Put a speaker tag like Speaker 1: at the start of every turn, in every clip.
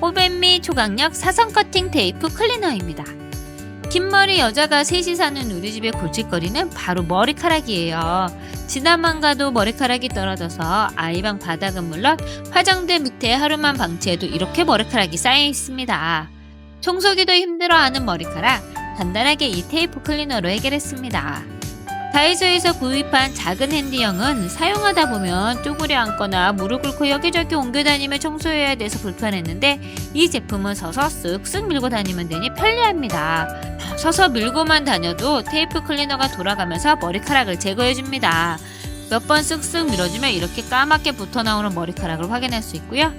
Speaker 1: 호벤미 초강력 사선 커팅 테이프 클리너입니다. 긴 머리 여자가 셋이 사는 우리 집의 골칫거리는 바로 머리카락이에요. 지나만 가도 머리카락이 떨어져서 아이방 바닥은 물론 화장대 밑에 하루만 방치해도 이렇게 머리카락이 쌓여 있습니다. 청소기도 힘들어하는 머리카락, 간단하게 이 테이프 클리너로 해결했습니다. 다이소에서 구입한 작은 핸디형은 사용하다 보면 쪼그려 앉거나 무릎 꿇고 여기저기 옮겨다니며 청소해야 돼서 불편했는데 이 제품은 서서 쓱쓱 밀고 다니면 되니 편리합니다. 서서 밀고만 다녀도 테이프 클리너가 돌아가면서 머리카락을 제거해줍니다. 몇 번 쓱쓱 밀어주면 이렇게 까맣게 붙어나오는 머리카락을 확인할 수 있고요.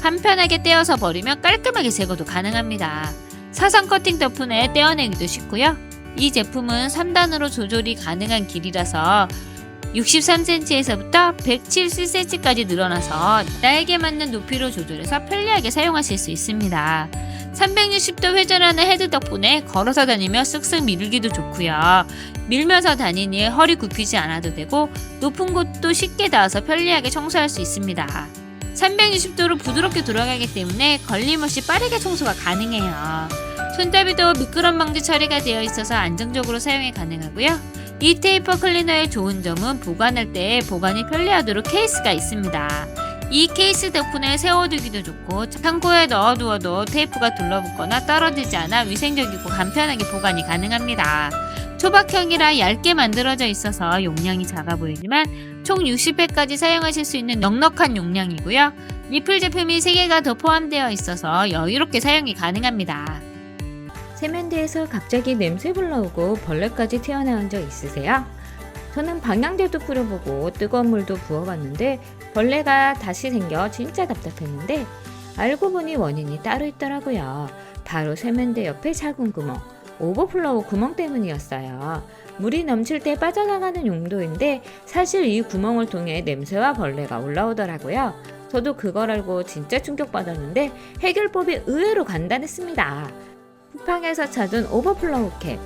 Speaker 1: 간편하게 떼어서 버리면 깔끔하게 제거도 가능합니다. 사선 커팅 덕분에 떼어내기도 쉽고요. 이 제품은 3단으로 조절이 가능한 길이라서 63cm에서부터 107cm까지 늘어나서 나에게 맞는 높이로 조절해서 편리하게 사용하실 수 있습니다. 360도 회전하는 헤드 덕분에 걸어서 다니며 쓱쓱 밀기도 좋고요. 밀면서 다니니 허리 굽히지 않아도 되고 높은 곳도 쉽게 닿아서 편리하게 청소할 수 있습니다. 360도로 부드럽게 돌아가기 때문에 걸림없이 빠르게 청소가 가능해요. 손잡이도 미끄럼 방지 처리가 되어 있어서 안정적으로 사용이 가능하고요. 이 테이프 클리너의 좋은 점은 보관할 때 보관이 편리하도록 케이스가 있습니다. 이 케이스 덕분에 세워두기도 좋고 창고에 넣어두어도 테이프가 둘러붙거나 떨어지지 않아 위생적이고 간편하게 보관이 가능합니다. 초박형이라 얇게 만들어져 있어서 용량이 작아 보이지만 총 60회까지 사용하실 수 있는 넉넉한 용량이고요. 리필 제품이 3개가 더 포함되어 있어서 여유롭게 사용이 가능합니다.
Speaker 2: 세면대에서 갑자기 냄새 불러오고 벌레까지 튀어나온 적 있으세요? 저는 방향제도 뿌려보고 뜨거운 물도 부어봤는데 벌레가 다시 생겨 진짜 답답했는데 알고 보니 원인이 따로 있더라고요. 바로 세면대 옆에 작은 구멍, 오버플로우 구멍 때문이었어요. 물이 넘칠 때 빠져나가는 용도인데 사실 이 구멍을 통해 냄새와 벌레가 올라오더라고요. 저도 그걸 알고 진짜 충격받았는데 해결법이 의외로 간단했습니다. 쿠팡에서 찾은 오버플로우 캡,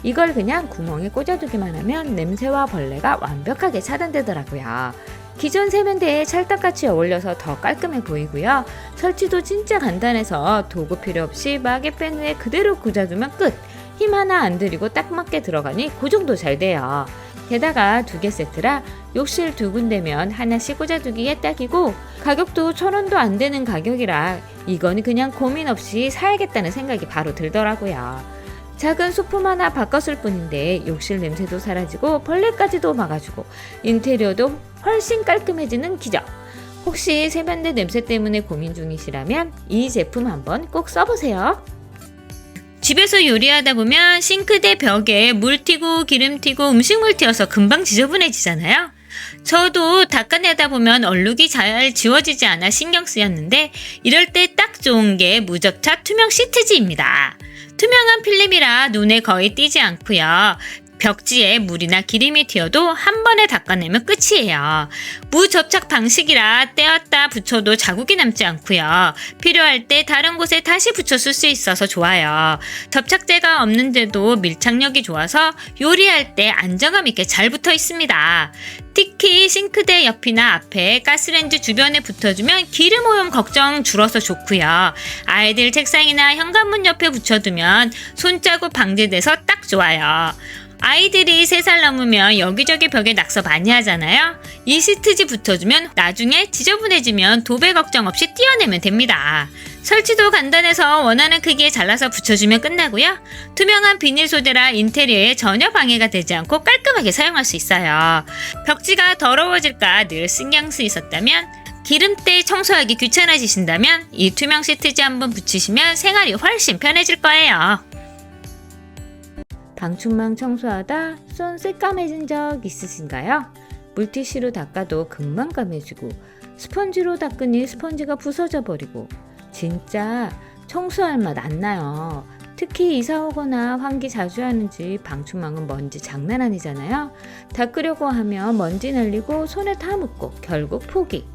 Speaker 2: 이걸 그냥 구멍에 꽂아두기만 하면 냄새와 벌레가 완벽하게 차단되더라고요. 기존 세면대에 찰떡같이 어울려서 더 깔끔해 보이고요. 설치도 진짜 간단해서 도구 필요 없이 막에 뺀 후에 그대로 꽂아두면 끝! 힘 하나 안 들이고 딱 맞게 들어가니 그 정도 잘 돼요. 게다가 2개 세트라 욕실 2군데면 하나씩 꽂아두기에 딱이고 가격도 1,000원도 안 되는 가격이라 이거는 그냥 고민 없이 사야겠다는 생각이 바로 들더라고요. 작은 소품 하나 바꿨을 뿐인데 욕실 냄새도 사라지고 벌레까지도 막아주고 인테리어도 훨씬 깔끔해지는 기적! 혹시 세면대 냄새 때문에 고민 중이시라면 이 제품 한번 꼭 써보세요.
Speaker 1: 집에서 요리하다 보면 싱크대 벽에 물 튀고 기름 튀고 음식물 튀어서 금방 지저분해지잖아요. 저도 닦아내다 보면 얼룩이 잘 지워지지 않아 신경 쓰였는데 이럴 때 딱 좋은 게 무접착 투명 시트지입니다. 투명한 필름이라 눈에 거의 띄지 않고요. 벽지에 물이나 기름이 튀어도 한 번에 닦아내면 끝이에요. 무접착 방식이라 떼었다 붙여도 자국이 남지 않고요. 필요할 때 다른 곳에 다시 붙여 쓸 수 있어서 좋아요. 접착제가 없는데도 밀착력이 좋아서 요리할 때 안정감 있게 잘 붙어 있습니다. 특히 싱크대 옆이나 앞에 가스레인지 주변에 붙어주면 기름 오염 걱정 줄어서 좋고요. 아이들 책상이나 현관문 옆에 붙여두면 손자국 방지돼서 딱 좋아요. 아이들이 3살 넘으면 여기저기 벽에 낙서 많이 하잖아요. 이 시트지 붙여주면 나중에 지저분해지면 도배 걱정 없이 떼어내면 됩니다. 설치도 간단해서 원하는 크기에 잘라서 붙여주면 끝나고요. 투명한 비닐 소재라 인테리어에 전혀 방해가 되지 않고 깔끔하게 사용할 수 있어요. 벽지가 더러워질까 늘 신경 쓰이셨다면 기름때 청소하기 귀찮아지신다면 이 투명 시트지 한번 붙이시면 생활이 훨씬 편해질 거예요.
Speaker 2: 방충망 청소하다 손 새까매진 적 있으신가요? 물티슈로 닦아도 금방 까매지고 스펀지로 닦으니 스펀지가 부서져 버리고 진짜 청소할 맛 안 나요. 특히 이사 오거나 환기 자주 하는 집 방충망은 먼지 장난 아니잖아요. 닦으려고 하면 먼지 날리고 손에 다 묻고 결국 포기.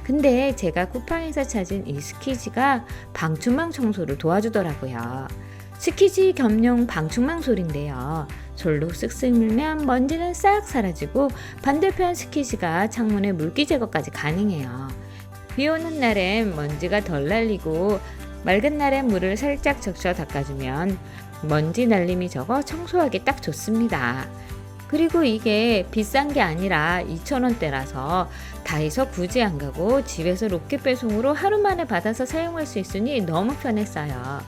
Speaker 2: 근데 제가 쿠팡에서 찾은 이 스키지가 방충망 청소를 도와주더라고요. 스키지 겸용 방충망 솔인데요. 솔로 쓱쓱 밀면 먼지는 싹 사라지고 반대편 스키지가 창문에 물기 제거까지 가능해요. 비 오는 날엔 먼지가 덜 날리고 맑은 날엔 물을 살짝 적셔 닦아주면 먼지 날림이 적어 청소하기 딱 좋습니다. 그리고 이게 비싼 게 아니라 2,000원대라서 다해서 굳이 안 가고 집에서 로켓 배송으로 하루 만에 받아서 사용할 수 있으니 너무 편했어요.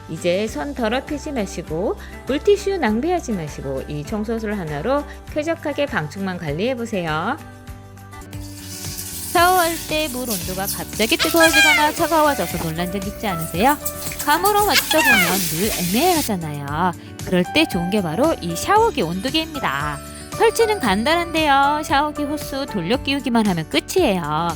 Speaker 2: 이제 손 더럽히지 마시고 물티슈 낭비하지 마시고 이 청소술 하나로 쾌적하게 방충망 관리해보세요. 샤워할 때 물 온도가 갑자기 뜨거워지거나 차가워져서 놀란 적 있지 않으세요? 감으로 맞다 보면 늘 애매하잖아요. 그럴 때 좋은 게 바로 이 샤워기 온도계입니다. 설치는 간단한데요. 샤워기 호스 돌려 끼우기만 하면 끝이에요.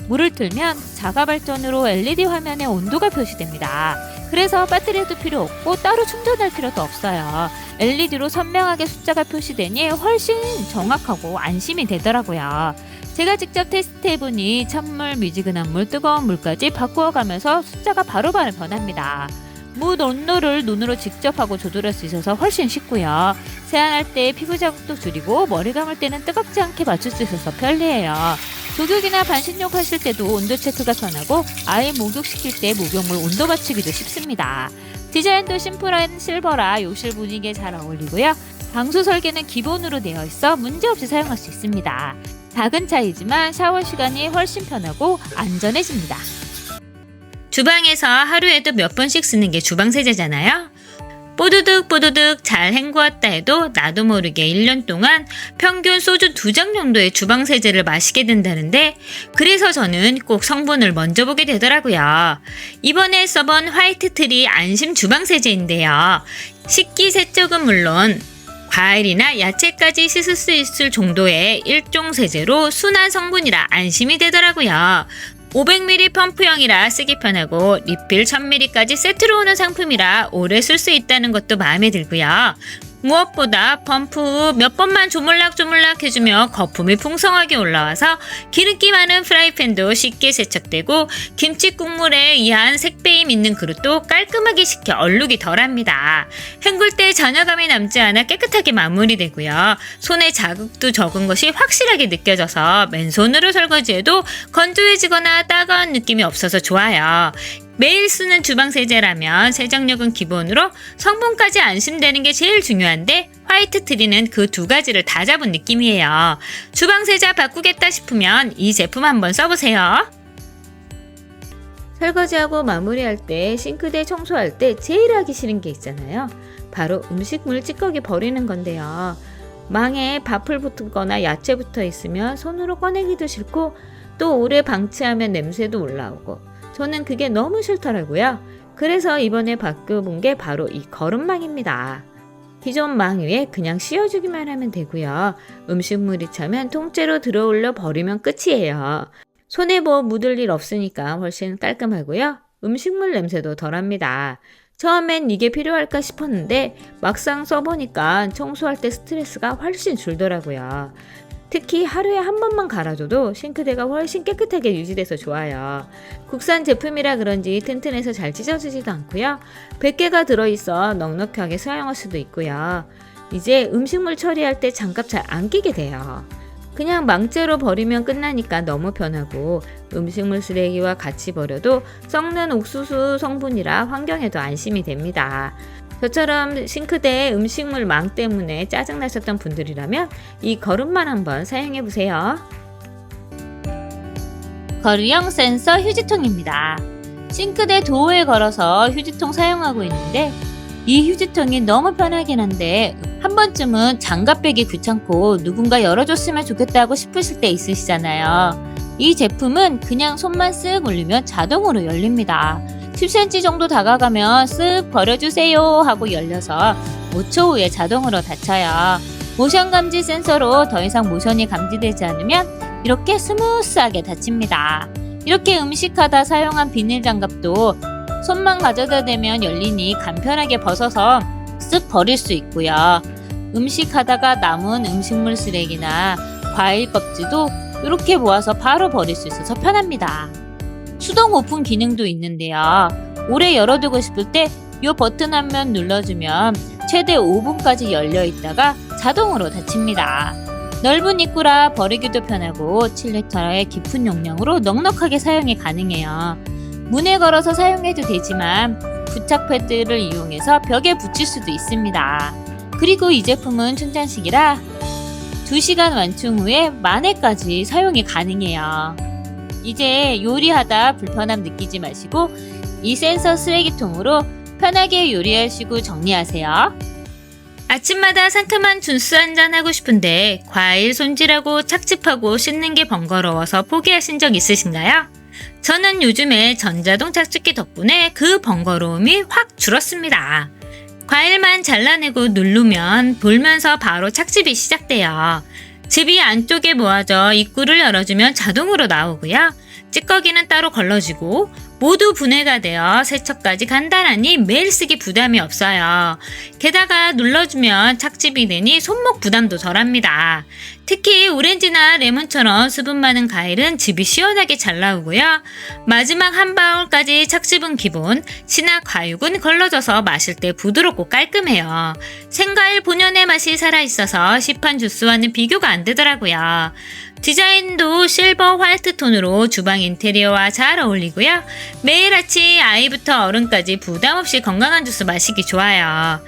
Speaker 2: 물을 틀면 자가 발전으로 LED 화면에 온도가 표시됩니다. 그래서 배터리도 필요 없고 따로 충전할 필요도 없어요. LED로 선명하게 숫자가 표시되니 훨씬 정확하고 안심이 되더라고요. 제가 직접 테스트해보니 찬물, 미지근한 물, 뜨거운 물까지 바꾸어가면서 숫자가 바로바로 변합니다. 물 온도를 눈으로 직접 하고 조절할 수 있어서 훨씬 쉽고요. 세안할 때 피부 자극도 줄이고 머리 감을 때는 뜨겁지 않게 맞출 수 있어서 편리해요. 목욕이나 반신욕 하실 때도 온도 체크가 편하고 아이 목욕시킬 때 목욕물 온도 맞추기도 쉽습니다. 디자인도 심플한 실버라 욕실 분위기에 잘 어울리고요. 방수 설계는 기본으로 되어 있어 문제없이 사용할 수 있습니다. 작은 차이지만 샤워 시간이 훨씬 편하고 안전해집니다.
Speaker 1: 주방에서 하루에도 몇 번씩 쓰는 게 주방 세제잖아요. 뽀드득 잘 헹구었다 해도 나도 모르게 1년 동안 평균 소주 2잔 정도의 주방 세제를 마시게 된다는데, 그래서 저는 꼭 성분을 먼저 보게 되더라고요. 이번에 써본 화이트트리 안심 주방 세제인데요. 식기세척은 물론 과일이나 야채까지 씻을 수 있을 정도의 일종 세제로 순한 성분이라 안심이 되더라고요. 500ml 펌프형이라 쓰기 편하고 리필 1000ml까지 세트로 오는 상품이라 오래 쓸 수 있다는 것도 마음에 들고요. 무엇보다 펌프 후 몇 번만 조물락조물락 해주며 거품이 풍성하게 올라와서 기름기 많은 프라이팬도 쉽게 세척되고 김치 국물에 의한 색배임 있는 그릇도 깔끔하게 식혀 얼룩이 덜합니다. 헹굴 때 잔여감이 남지 않아 깨끗하게 마무리되고요. 손에 자극도 적은 것이 확실하게 느껴져서 맨손으로 설거지해도 건조해지거나 따가운 느낌이 없어서 좋아요. 매일 쓰는 주방 세제라면 세정력은 기본으로 성분까지 안심되는 게 제일 중요한데, 화이트 트리는 그 두 가지를 다 잡은 느낌이에요. 주방 세제 바꾸겠다 싶으면 이 제품 한번 써보세요.
Speaker 2: 설거지하고 마무리할 때, 싱크대 청소할 때 제일 하기 싫은 게 있잖아요. 바로 음식물 찌꺼기 버리는 건데요. 망에 밥풀 붙거나 야채 붙어 있으면 손으로 꺼내기도 싫고 또 오래 방치하면 냄새도 올라오고, 저는 그게 너무 싫더라고요. 그래서 이번에 바꿔본 게 바로 이 거름망입니다. 기존 망 위에 그냥 씌워주기만 하면 되고요. 음식물이 차면 통째로 들어올려 버리면 끝이에요. 손에 뭐 묻을 일 없으니까 훨씬 깔끔하고요. 음식물 냄새도 덜합니다. 처음엔 이게 필요할까 싶었는데 막상 써보니까 청소할 때 스트레스가 훨씬 줄더라고요. 특히 하루에 한 번만 갈아줘도 싱크대가 훨씬 깨끗하게 유지돼서 좋아요. 국산 제품이라 그런지 튼튼해서 잘 찢어지지도 않고요. 100개가 들어있어 넉넉하게 사용할 수도 있고요. 이제 음식물 처리할 때 장갑 잘 안 끼게 돼요. 그냥 망째로 버리면 끝나니까 너무 편하고, 음식물 쓰레기와 같이 버려도 썩는 옥수수 성분이라 환경에도 안심이 됩니다. 저처럼 싱크대에 음식물 망 때문에 짜증나셨던 분들이라면 이 거름만 한번 사용해보세요.
Speaker 1: 거류형 센서 휴지통입니다. 싱크대 도어에 걸어서 휴지통 사용하고 있는데, 이 휴지통이 너무 편하긴 한데 한 번쯤은 장갑 빼기 귀찮고 누군가 열어줬으면 좋겠다고 싶으실 때 있으시잖아요. 이 제품은 그냥 손만 쓱 올리면 자동으로 열립니다. 10cm 정도 다가가면 쓱 버려주세요 하고 열려서 5초 후에 자동으로 닫혀요. 모션 감지 센서로 더 이상 모션이 감지되지 않으면 이렇게 스무스하게 닫힙니다. 이렇게 음식하다 사용한 비닐 장갑도 손만 가져다 대면 열리니 간편하게 벗어서 쓱 버릴 수 있고요. 음식하다가 남은 음식물 쓰레기나 과일 껍질도 이렇게 모아서 바로 버릴 수 있어서 편합니다. 수동 오픈 기능도 있는데요. 오래 열어두고 싶을 때 이 버튼 한 번 눌러주면 최대 5분까지 열려 있다가 자동으로 닫힙니다. 넓은 입구라 버리기도 편하고 7리터의 깊은 용량으로 넉넉하게 사용이 가능해요.
Speaker 2: 문에 걸어서 사용해도 되지만 부착 패드를 이용해서 벽에 붙일 수도 있습니다. 그리고 이 제품은 충전식이라 2시간 완충 후에 만회까지 사용이 가능해요. 이제 요리하다 불편함 느끼지 마시고 이 센서 쓰레기통으로 편하게 요리하시고 정리하세요.
Speaker 1: 아침마다 상큼한 주스 한잔 하고 싶은데 과일 손질하고 착즙하고 씻는 게 번거로워서 포기하신 적 있으신가요? 저는 요즘에 전자동 착즙기 덕분에 그 번거로움이 확 줄었습니다. 과일만 잘라내고 누르면 돌면서 바로 착즙이 시작돼요. 즙이 안쪽에 모아져 입구를 열어주면 자동으로 나오고요. 찌꺼기는 따로 걸러지고 모두 분해가 되어 세척까지 간단하니 매일 쓰기 부담이 없어요. 게다가 눌러주면 착즙이 되니 손목 부담도 덜합니다. 특히 오렌지나 레몬처럼 수분 많은 과일은 즙이 시원하게 잘 나오고요. 마지막 한 방울까지 착즙은 기본, 신화 과육은 걸러져서 마실 때 부드럽고 깔끔해요. 생과일 본연의 맛이 살아있어서 시판 주스와는 비교가 안 되더라고요. 디자인도 실버 화이트 톤으로 주방 인테리어와 잘 어울리고요. 매일 아침 아이부터 어른까지 부담 없이 건강한 주스 마시기 좋아요.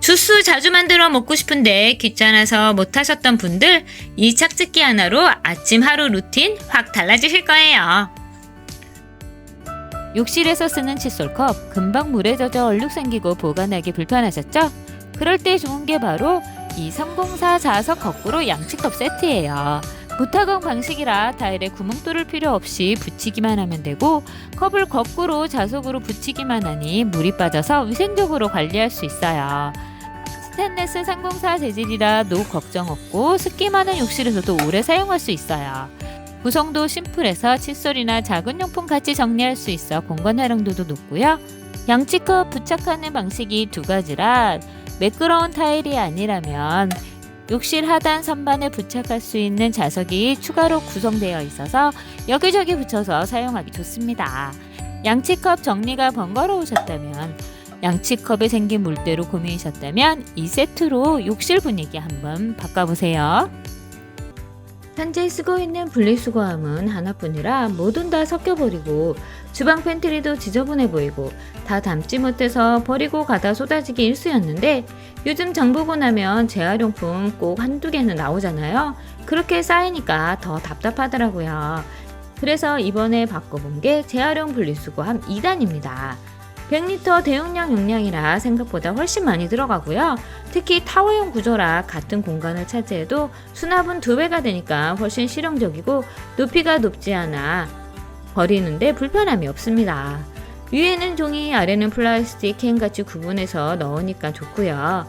Speaker 1: 주스 자주 만들어 먹고 싶은데 귀찮아서 못하셨던 분들 이 착즙기 하나로 아침 하루 루틴 확 달라지실 거예요.
Speaker 2: 욕실에서 쓰는 칫솔컵 금방 물에 젖어 얼룩 생기고 보관하기 불편하셨죠? 그럴 때 좋은 게 바로 이 304 자석 거꾸로 양치컵 세트예요. 무타공 방식이라 타일에 구멍 뚫을 필요 없이 붙이기만 하면 되고 컵을 거꾸로 자석으로 붙이기만 하니 물이 빠져서 위생적으로 관리할 수 있어요. 스테인리스 304 재질이라 노 걱정 없고 습기 많은 욕실에서도 오래 사용할 수 있어요. 구성도 심플해서 칫솔이나 작은 용품 같이 정리할 수 있어 공간 활용도도 높고요. 양치컵 부착하는 방식이 두 가지라 매끄러운 타일이 아니라면 욕실 하단 선반에 부착할 수 있는 자석이 추가로 구성되어 있어서 여기저기 붙여서 사용하기 좋습니다. 양치컵 정리가 번거로우셨다면, 양치컵에 생긴 물때로 고민이셨다면 이 세트로 욕실 분위기 한번 바꿔보세요. 현재 쓰고 있는 분리수거함은 하나뿐이라 뭐든 다 섞여버리고 주방 팬트리도 지저분해 보이고 다 담지 못해서 버리고 가다 쏟아지기 일쑤였는데 요즘 장보고 나면 재활용품 꼭 한두 개는 나오잖아요. 그렇게 쌓이니까 더 답답하더라고요. 그래서 이번에 바꿔본 게 재활용 분리수거함 2단입니다. 100리터 대용량 용량이라 생각보다 훨씬 많이 들어가고요. 특히 타워형 구조라 같은 공간을 차지해도 수납은 2배가 되니까 훨씬 실용적이고 높이가 높지 않아 버리는데 불편함이 없습니다. 위에는 종이, 아래는 플라스틱 캔같이 구분해서 넣으니까 좋고요.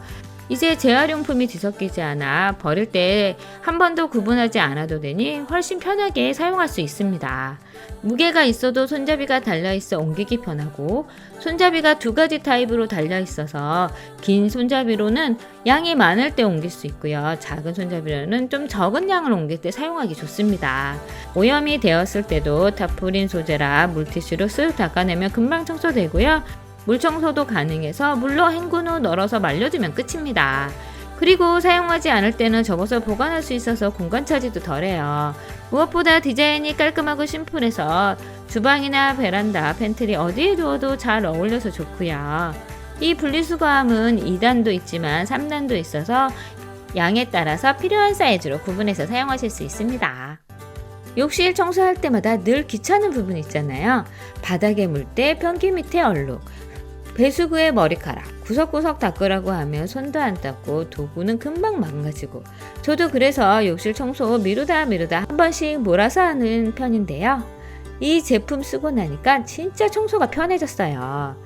Speaker 2: 이제 재활용품이 뒤섞이지 않아 버릴 때 한 번도 구분하지 않아도 되니 훨씬 편하게 사용할 수 있습니다. 무게가 있어도 손잡이가 달려있어 옮기기 편하고 손잡이가 2가지 타입으로 달려있어서 긴 손잡이로는 양이 많을 때 옮길 수 있고요. 작은 손잡이로는 좀 적은 양을 옮길 때 사용하기 좋습니다. 오염이 되었을 때도 타프린 소재라 물티슈로 쓱 닦아내면 금방 청소되고요. 물청소도 가능해서 물로 헹군 후 널어서 말려주면 끝입니다. 그리고 사용하지 않을 때는 접어서 보관할 수 있어서 공간 차지도 덜해요. 무엇보다 디자인이 깔끔하고 심플해서 주방이나 베란다, 팬트리 어디에 두어도 잘 어울려서 좋고요. 이 분리수거함은 2단도 있지만 3단도 있어서 양에 따라서 필요한 사이즈로 구분해서 사용하실 수 있습니다. 욕실 청소할 때마다 늘 귀찮은 부분 있잖아요. 바닥에 물때, 변기 밑에 얼룩, 배수구의 머리카락, 구석구석 닦으라고 하면 손도 안 닦고 도구는 금방 망가지고 저도 그래서 욕실 청소 미루다 한 번씩 몰아서 하는 편인데요. 이 제품 쓰고 나니까 진짜 청소가 편해졌어요.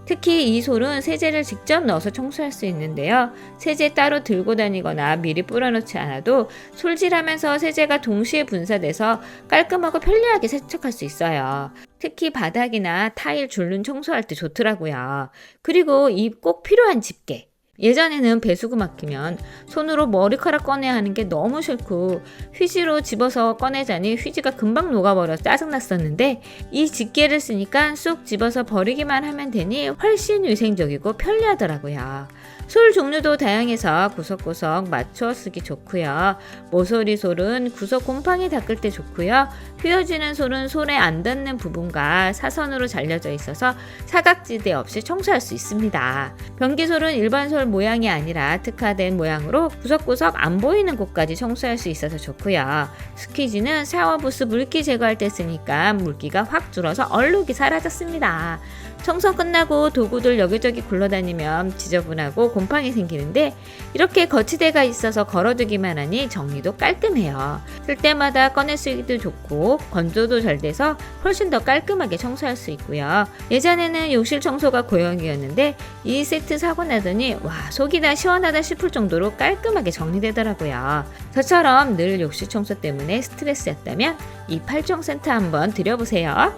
Speaker 2: 특히 이 솔은 세제를 직접 넣어서 청소할 수 있는데요. 세제 따로 들고 다니거나 미리 뿌려놓지 않아도 솔질하면서 세제가 동시에 분사돼서 깔끔하고 편리하게 세척할 수 있어요. 특히 바닥이나 타일 줄눈 청소할 때 좋더라고요. 그리고 이 꼭 필요한 집게. 예전에는 배수구 막히면 손으로 머리카락 꺼내야 하는 게 너무 싫고 휴지로 집어서 꺼내자니 휴지가 금방 녹아버려 짜증났었는데 이 집게를 쓰니까 쏙 집어서 버리기만 하면 되니 훨씬 위생적이고 편리하더라고요. 솔 종류도 다양해서 구석구석 맞춰 쓰기 좋고요. 모서리 솔은 구석 곰팡이 닦을 때 좋고요. 휘어지는 솔은 솔에 안 닿는 부분과 사선으로 잘려져 있어서 사각지대 없이 청소할 수 있습니다. 변기솔은 일반 솔 모양이 아니라 특화된 모양으로 구석구석 안 보이는 곳까지 청소할 수 있어서 좋고요. 스퀴지는 샤워부스 물기 제거할 때 쓰니까 물기가 확 줄어서 얼룩이 사라졌습니다. 청소 끝나고 도구들 여기저기 굴러다니면 지저분하고 곰팡이 생기는데 이렇게 거치대가 있어서 걸어두기만 하니 정리도 깔끔해요. 쓸 때마다 꺼내 쓰기도 좋고 건조도 잘 돼서 훨씬 더 깔끔하게 청소할 수 있고요. 예전에는 욕실 청소가 고역이었는데 이 세트 사고 나더니 와, 속이 다 시원하다 싶을 정도로 깔끔하게 정리되더라고요. 저처럼 늘 욕실 청소 때문에 스트레스였다면 이 8종 센트 한번 드려보세요.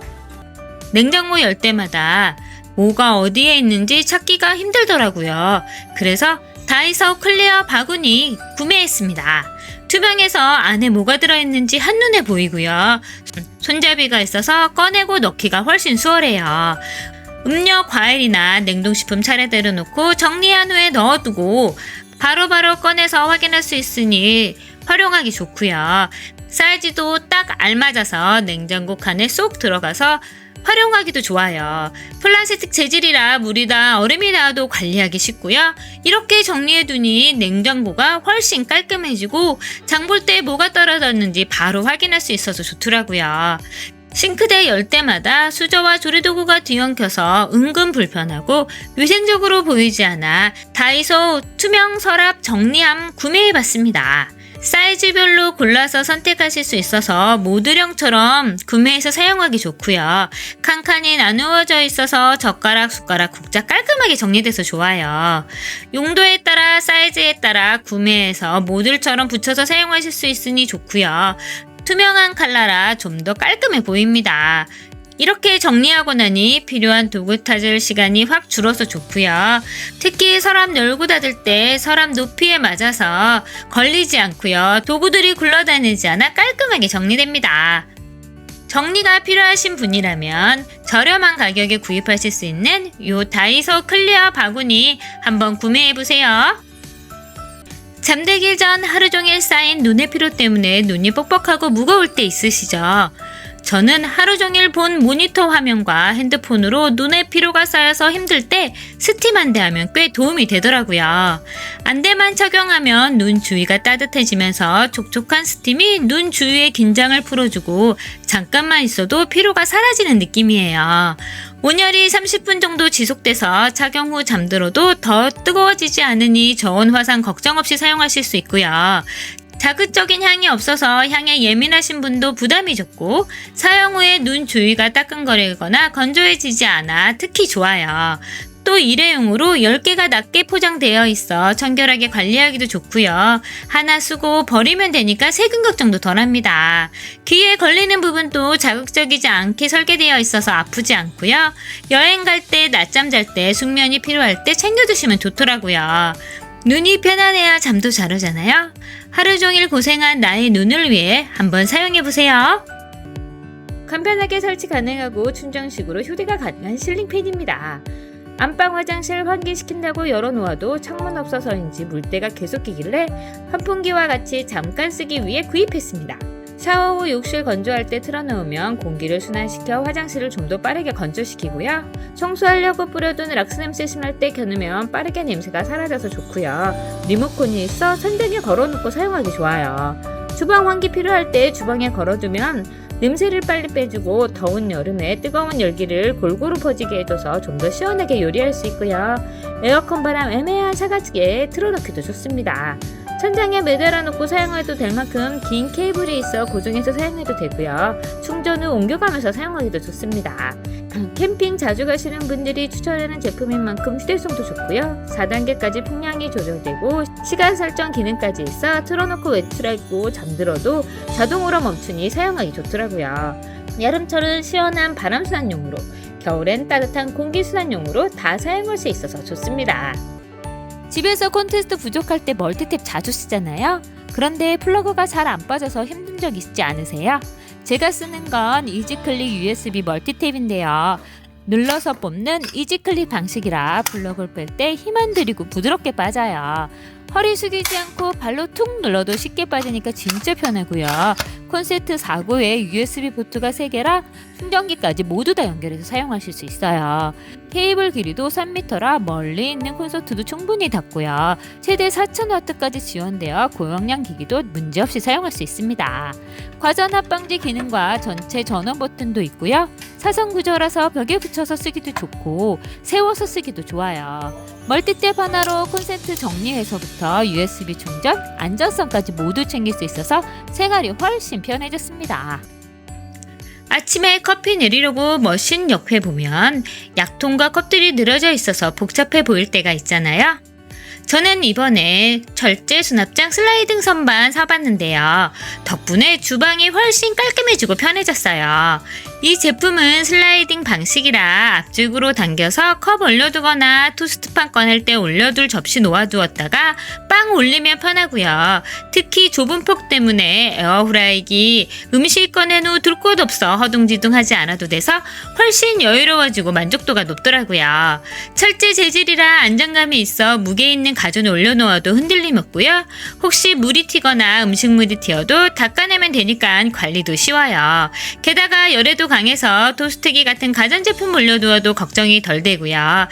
Speaker 1: 냉장고 열 때마다 뭐가 어디에 있는지 찾기가 힘들더라고요. 그래서 다이소 클리어 바구니 구매했습니다. 투명해서 안에 뭐가 들어있는지 한눈에 보이고요. 손잡이가 있어서 꺼내고 넣기가 훨씬 수월해요. 음료, 과일이나 냉동식품 차례대로 놓고 정리한 후에 넣어두고 바로바로 꺼내서 확인할 수 있으니 활용하기 좋고요. 사이즈도 딱 알맞아서 냉장고 칸에 쏙 들어가서 활용하기도 좋아요. 플라스틱 재질이라 물이나 얼음이 닿아도 관리하기 쉽고요. 이렇게 정리해두니 냉장고가 훨씬 깔끔해지고 장 볼 때 뭐가 떨어졌는지 바로 확인할 수 있어서 좋더라고요. 싱크대 열 때마다 수저와 조리도구가 뒤엉켜서 은근 불편하고 위생적으로 보이지 않아 다이소 투명 서랍 정리함 구매해봤습니다. 사이즈별로 골라서 선택하실 수 있어서 모듈형처럼 구매해서 사용하기 좋고요. 칸칸이 나누어져 있어서 젓가락, 숟가락, 국자 깔끔하게 정리돼서 좋아요. 용도에 따라 사이즈에 따라 구매해서 모듈처럼 붙여서 사용하실 수 있으니 좋고요. 투명한 칼라라 좀 더 깔끔해 보입니다. 이렇게 정리하고 나니 필요한 도구 찾을 시간이 확 줄어서 좋고요. 특히 서랍 열고 닫을 때 서랍 높이에 맞아서 걸리지 않고요. 도구들이 굴러다니지 않아 깔끔하게 정리됩니다. 정리가 필요하신 분이라면 저렴한 가격에 구입하실 수 있는 요 다이소 클리어 바구니 한번 구매해보세요. 잠들기 전 하루 종일 쌓인 눈의 피로 때문에 눈이 뻑뻑하고 무거울 때 있으시죠? 저는 하루 종일 본 모니터 화면과 핸드폰으로 눈의 피로가 쌓여서 힘들 때 스팀 안대 하면 꽤 도움이 되더라고요. 안대만 착용하면 눈 주위가 따뜻해지면서 촉촉한 스팀이 눈 주위의 긴장을 풀어주고 잠깐만 있어도 피로가 사라지는 느낌이에요. 온열이 30분 정도 지속돼서 착용 후 잠들어도 더 뜨거워지지 않으니 저온 화상 걱정 없이 사용하실 수 있고요. 자극적인 향이 없어서 향에 예민하신 분도 부담이 적고 사용 후에 눈 주위가 따끔거리거나 건조해지지 않아 특히 좋아요. 또 일회용으로 10개가 낮게 포장되어 있어 청결하게 관리하기도 좋고요. 하나 쓰고 버리면 되니까 세균 걱정도 덜합니다. 귀에 걸리는 부분도 자극적이지 않게 설계되어 있어서 아프지 않고요. 여행 갈 때, 낮잠 잘 때, 숙면이 필요할 때 챙겨두시면 좋더라고요. 눈이 편안해야 잠도 잘 오잖아요. 하루 종일 고생한 나의 눈을 위해 한번 사용해보세요.
Speaker 2: 간편하게 설치 가능하고 충전식으로 휴대가 가능한 실링팬입니다. 안방 화장실 환기시킨다고 열어놓아도 창문 없어서인지 물때가 계속 끼길래 환풍기와 같이 잠깐 쓰기 위해 구입했습니다. 샤워 후 욕실 건조할 때 틀어놓으면 공기를 순환시켜 화장실을 좀 더 빠르게 건조시키고요. 청소하려고 뿌려둔 락스냄새 심할 때 겨누면 빠르게 냄새가 사라져서 좋고요. 리모컨이 있어 천장에 걸어놓고 사용하기 좋아요. 주방 환기 필요할 때 주방에 걸어두면 냄새를 빨리 빼주고 더운 여름에 뜨거운 열기를 골고루 퍼지게 해줘서 좀 더 시원하게 요리할 수 있고요. 에어컨 바람 애매한 샤가지게 틀어놓기도 좋습니다. 천장에 매달아 놓고 사용해도 될 만큼 긴 케이블이 있어 고정해서 사용해도 되고요. 충전 후 옮겨가면서 사용하기도 좋습니다. 캠핑 자주 가시는 분들이 추천하는 제품인 만큼 휴대성도 좋고요. 4단계까지 풍량이 조절되고 시간 설정 기능까지 있어 틀어놓고 외출하고 잠들어도 자동으로 멈추니 사용하기 좋더라고요. 여름철은 시원한 바람순환용으로, 겨울엔 따뜻한 공기순환용으로 다 사용할 수 있어서 좋습니다. 집에서 콘테스트 부족할 때 멀티탭 자주 쓰잖아요. 그런데 플러그가 잘 안 빠져서 힘든 적 있지 않으세요? 제가 쓰는 건 이지클릭 USB 멀티탭인데요. 눌러서 뽑는 이지클릭 방식이라 플러그를 뺄 때 힘 안 들이고 부드럽게 빠져요. 허리 숙이지 않고 발로 툭 눌러도 쉽게 빠지니까 진짜 편하고요. 콘센트 4구에 USB 포트가 3개라 충전기까지 모두 다 연결해서 사용하실 수 있어요. 케이블 길이도 3m라 멀리 있는 콘서트도 충분히 닿고요. 최대 4000W까지 지원되어 고용량 기기도 문제없이 사용할 수 있습니다. 과전압 방지 기능과 전체 전원 버튼도 있고요. 사선 구조라서 벽에 붙여서 쓰기도 좋고 세워서 쓰기도 좋아요. 멀티탭 하나로 콘센트 정리해서부터 USB 충전, 안전성까지 모두 챙길 수 있어서 생활이 훨씬 편해졌습니다.
Speaker 1: 아침에 커피 내리려고 머신 옆에 보면 약통과 컵들이 늘어져 있어서 복잡해 보일 때가 있잖아요. 저는 이번에 절제 수납장 슬라이딩 선반 사봤는데요. 덕분에 주방이 훨씬 깔끔해지고 편해졌어요. 이 제품은 슬라이딩 방식이라 앞쪽으로 당겨서 컵 올려두거나 토스트판 꺼낼 때 올려둘 접시 놓아두었다가 빵 올리면 편하고요. 특히 좁은 폭 때문에 에어프라이기 음식 꺼낸 후 둘 곳 없어 허둥지둥하지 않아도 돼서 훨씬 여유로워지고 만족도가 높더라고요. 철제 재질이라 안정감이 있어 무게 있는 가전에 올려놓아도 흔들림 없고요. 혹시 물이 튀거나 음식물이 튀어도 닦아내면 되니까 관리도 쉬워요. 게다가 열에도 강해서 토스트기 같은 가전제품 올려두어도 걱정이 덜 되고요.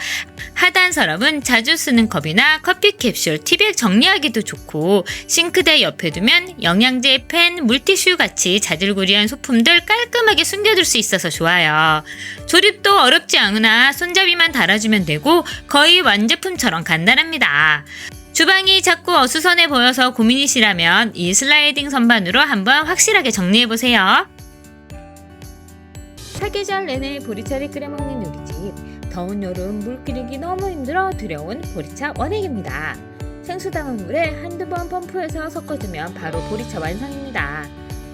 Speaker 1: 하단 서랍은 자주 쓰는 컵이나 커피 캡슐, 티백 정리하기도 좋고 싱크대 옆에 두면 영양제, 펜, 물티슈 같이 자질구레한 소품들 깔끔하게 숨겨둘 수 있어서 좋아요. 조립도 어렵지 않으나 손잡이만 달아주면 되고 거의 완제품처럼 간단합니다. 주방이 자꾸 어수선해 보여서 고민이시라면 이 슬라이딩 선반으로 한번 확실하게 정리해보세요.
Speaker 2: 사계절 내내 보리차를 끓여먹는 우리 집. 더운 여름 물 끓이기 너무 힘들어 들여온 보리차 원액입니다. 생수 담은 물에 한두 번 펌프해서 섞어주면 바로 보리차 완성입니다.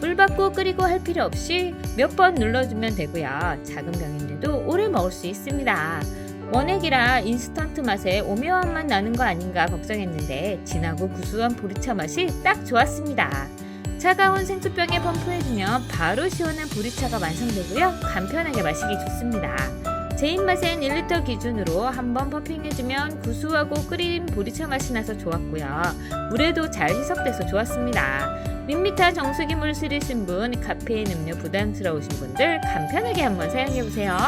Speaker 2: 물 받고 끓이고 할 필요 없이 몇 번 눌러주면 되고요. 작은 병인데도 오래 먹을 수 있습니다. 원액이라 인스턴트 맛에 오묘한 맛 나는 거 아닌가 걱정했는데 진하고 구수한 보리차 맛이 딱 좋았습니다. 차가운 생수병에 펌프해주면 바로 시원한 보리차가 완성되고요. 간편하게 마시기 좋습니다. 제 입맛엔 1리터 기준으로 한번 퍼핑해주면 구수하고 끓인 보리차 맛이 나서 좋았고요. 물에도 잘 희석돼서 좋았습니다. 밋밋한 정수기 물 쓰리신 분, 카페인 음료 부담스러우신 분들 간편하게 한번 사용해보세요.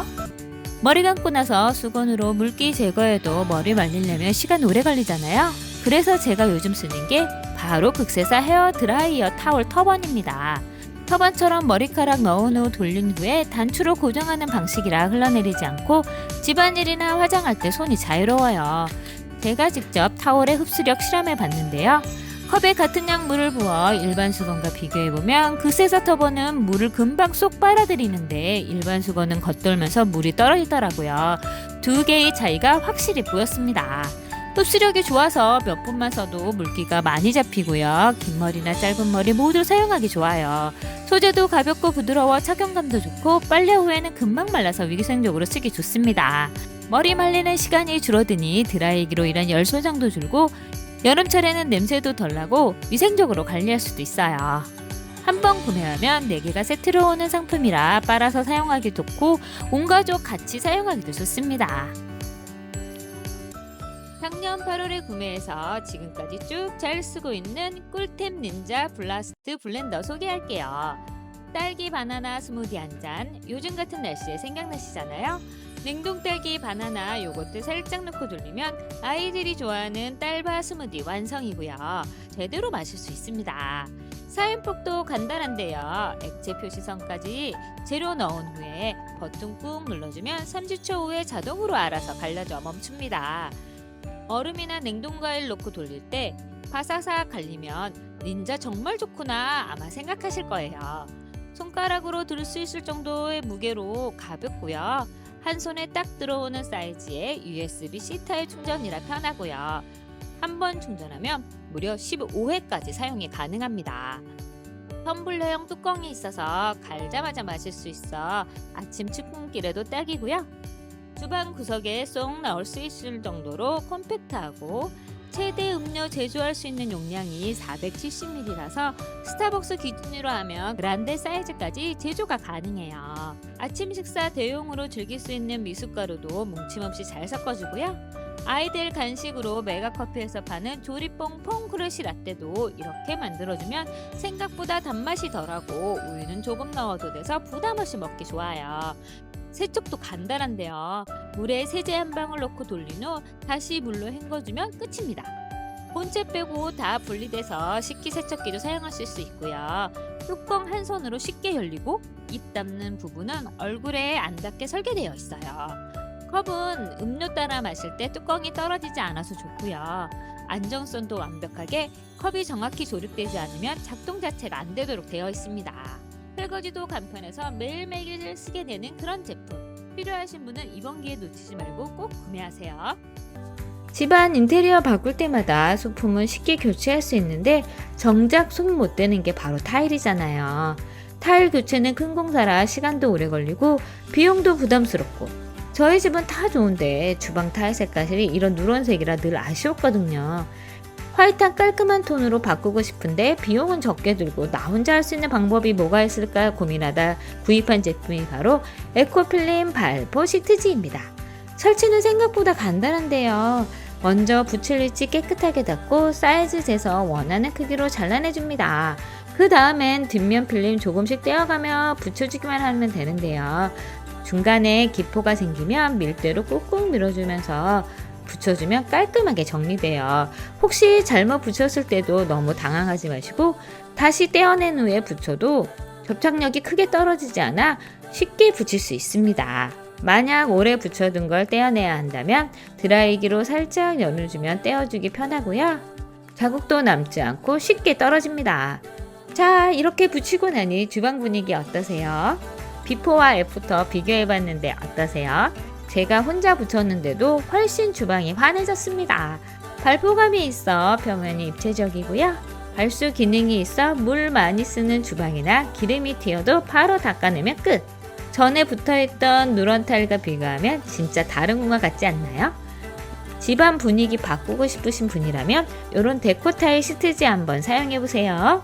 Speaker 2: 머리 감고 나서 수건으로 물기 제거해도 머리 말리려면 시간 오래 걸리잖아요. 그래서 제가 요즘 쓰는 게 바로 극세사 헤어 드라이어 타월 터번입니다. 터번처럼 머리카락 넣은 후 돌린 후에 단추로 고정하는 방식이라 흘러내리지 않고 집안일이나 화장할 때 손이 자유로워요. 제가 직접 타월의 흡수력 실험해 봤는데요. 컵에 같은 양 물을 부어 일반 수건과 비교해보면 극세사 터번은 물을 금방 쏙 빨아들이는데 일반 수건은 겉돌면서 물이 떨어지더라고요. 두 개의 차이가 확실히 보였습니다. 흡수력이 좋아서 몇 분만 써도 물기가 많이 잡히고요. 긴 머리나 짧은 머리 모두 사용하기 좋아요. 소재도 가볍고 부드러워 착용감도 좋고 빨래 후에는 금방 말라서 위생적으로 쓰기 좋습니다. 머리 말리는 시간이 줄어드니 드라이기로 인한 열 소장도 줄고 여름철에는 냄새도 덜 나고 위생적으로 관리할 수도 있어요. 한번 구매하면 4개가 세트로 오는 상품이라 빨아서 사용하기 좋고 온 가족 같이 사용하기도 좋습니다. 작년 8월에 구매해서 지금까지 쭉 잘 쓰고 있는 꿀템 닌자 블라스트 블렌더 소개할게요. 딸기 바나나 스무디 한 잔, 요즘 같은 날씨에 생각나시잖아요? 냉동 딸기 바나나 요거트 살짝 넣고 돌리면 아이들이 좋아하는 딸바 스무디 완성이고요. 제대로 마실 수 있습니다. 사용법도 간단한데요. 액체 표시선까지 재료 넣은 후에 버튼 꾹 눌러주면 30초 후에 자동으로 알아서 갈라져 멈춥니다. 얼음이나 냉동과일 넣고 돌릴 때 바사삭 갈리면 닌자 정말 좋구나 아마 생각하실 거예요. 손가락으로 들 수 있을 정도의 무게로 가볍고요. 한 손에 딱 들어오는 사이즈의 USB-C 타입 충전이라 편하고요. 한 번 충전하면 무려 15회까지 사용이 가능합니다. 텀블러형 뚜껑이 있어서 갈자마자 마실 수 있어 아침 출근길에도 딱이고요. 주방 구석에 쏙 넣을 수 있을 정도로 컴팩트하고 최대 음료 제조할 수 있는 용량이 470ml라서 스타벅스 기준으로 하면 그란데 사이즈까지 제조가 가능해요. 아침 식사 대용으로 즐길 수 있는 미숫가루도 뭉침없이 잘 섞어주고요. 아이들 간식으로 메가커피에서 파는 조리뽕 퐁크러쉬 라떼도 이렇게 만들어주면 생각보다 단맛이 덜하고 우유는 조금 넣어도 돼서 부담없이 먹기 좋아요. 세척도 간단한데요. 물에 세제 한 방울 넣고 돌린 후 다시 물로 헹궈주면 끝입니다. 본체 빼고 다 분리돼서 식기세척기도 사용하실 수 있고요. 뚜껑 한 손으로 쉽게 열리고 입 닿는 부분은 얼굴에 안 닿게 설계되어 있어요. 컵은 음료 따라 마실 때 뚜껑이 떨어지지 않아서 좋고요. 안정성도 완벽하게 컵이 정확히 조립되지 않으면 작동 자체가 안 되도록 되어 있습니다. 설거지도 간편해서 매일매일 쓰게 되는 그런 제품. 필요하신 분은 이번 기회 놓치지 말고 꼭 구매하세요. 집안 인테리어 바꿀 때마다 소품은 쉽게 교체할 수 있는데 정작 손 못 대는 게 바로 타일이잖아요. 타일 교체는 큰 공사라 시간도 오래 걸리고 비용도 부담스럽고 저희 집은 다 좋은데 주방 타일 색깔이 이런 누런색이라 늘 아쉬웠거든요. 화이트한 깔끔한 톤으로 바꾸고 싶은데 비용은 적게 들고 나 혼자 할 수 있는 방법이 뭐가 있을까 고민하다 구입한 제품이 바로 에코필름 발포 시트지입니다. 설치는 생각보다 간단한데요. 먼저 붙일 위치 깨끗하게 닦고 사이즈 재서 원하는 크기로 잘라내줍니다. 그 다음엔 뒷면 필름 조금씩 떼어가며 붙여주기만 하면 되는데요. 중간에 기포가 생기면 밀대로 꾹꾹 밀어주면서 붙여주면 깔끔하게 정리돼요. 혹시 잘못 붙였을 때도 너무 당황하지 마시고 다시 떼어낸 후에 붙여도 접착력이 크게 떨어지지 않아 쉽게 붙일 수 있습니다. 만약 오래 붙여둔 걸 떼어내야 한다면 드라이기로 살짝 열어주면 떼어주기 편하고요. 자국도 남지 않고 쉽게 떨어집니다. 자, 이렇게 붙이고 나니 주방 분위기 어떠세요? 비포와 애프터 비교해봤는데 어떠세요? 제가 혼자 붙였는데도 훨씬 주방이 환해졌습니다. 발포감이 있어 표면이 입체적이고요. 발수 기능이 있어 물 많이 쓰는 주방이나 기름이 튀어도 바로 닦아내면 끝! 전에 붙어있던 누런 타일과 비교하면 진짜 다른 공간 같지 않나요? 집안 분위기 바꾸고 싶으신 분이라면 이런 데코 타일 시트지 한번 사용해보세요.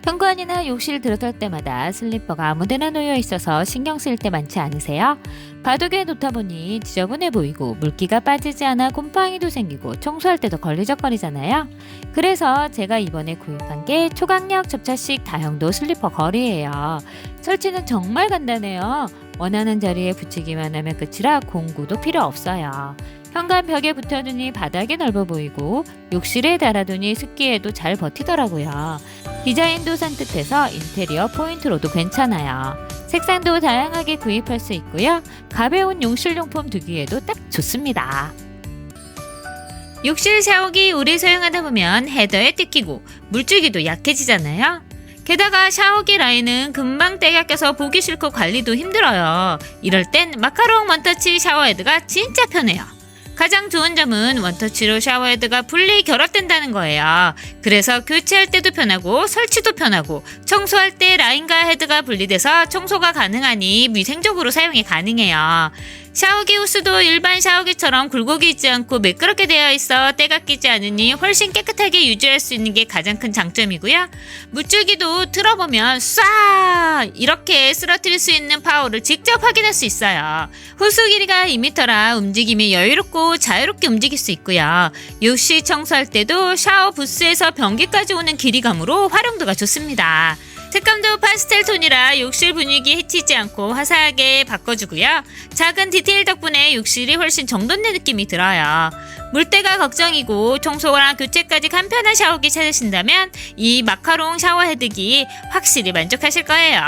Speaker 2: 현관이나 욕실 들어설 때마다 슬리퍼가 아무데나 놓여 있어서 신경 쓸 때 많지 않으세요? 바둑에 놓다 보니 지저분해 보이고 물기가 빠지지 않아 곰팡이도 생기고 청소할 때도 걸리적거리잖아요. 그래서 제가 이번에 구입한 게 초강력 접착식 다용도 슬리퍼 거리예요. 설치는 정말 간단해요. 원하는 자리에 붙이기만 하면 끝이라 공구도 필요 없어요. 현관 벽에 붙여두니 바닥이 넓어 보이고 욕실에 달아두니 습기에도 잘 버티더라고요. 디자인도 산뜻해서 인테리어 포인트로도 괜찮아요. 색상도 다양하게 구입할 수 있고요. 가벼운 욕실용품 두기에도 딱 좋습니다.
Speaker 1: 욕실 샤워기 오래 사용하다 보면 헤더에 뜯기고 물줄기도 약해지잖아요. 게다가 샤워기 라인은 금방 때가 껴서 보기 싫고 관리도 힘들어요. 이럴 땐 마카롱 원터치 샤워헤드가 진짜 편해요. 가장 좋은 점은 원터치로 샤워헤드가 분리 결합된다는 거예요. 그래서 교체할 때도 편하고 설치도 편하고 청소할 때 라인과 헤드가 분리돼서 청소가 가능하니 위생적으로 사용이 가능해요. 샤워기 호스도 일반 샤워기처럼 굴곡이 있지 않고 매끄럽게 되어 있어 때가 끼지 않으니 훨씬 깨끗하게 유지할 수 있는 게 가장 큰 장점이고요. 물줄기도 틀어보면 쏴! 이렇게 쓰러뜨릴 수 있는 파워를 직접 확인할 수 있어요. 호스 길이가 2m라 움직임이 여유롭고 자유롭게 움직일 수 있고요. 욕실 청소할 때도 샤워 부스에서 변기까지 오는 길이감으로 활용도가 좋습니다. 색감도 파스텔 톤이라 욕실 분위기 해치지 않고 화사하게 바꿔주고요. 작은 디테일 덕분에 욕실이 훨씬 정돈된 느낌이 들어요. 물때가 걱정이고 청소랑 교체까지 간편한 샤워기 찾으신다면 이 마카롱 샤워헤드기 확실히 만족하실 거예요.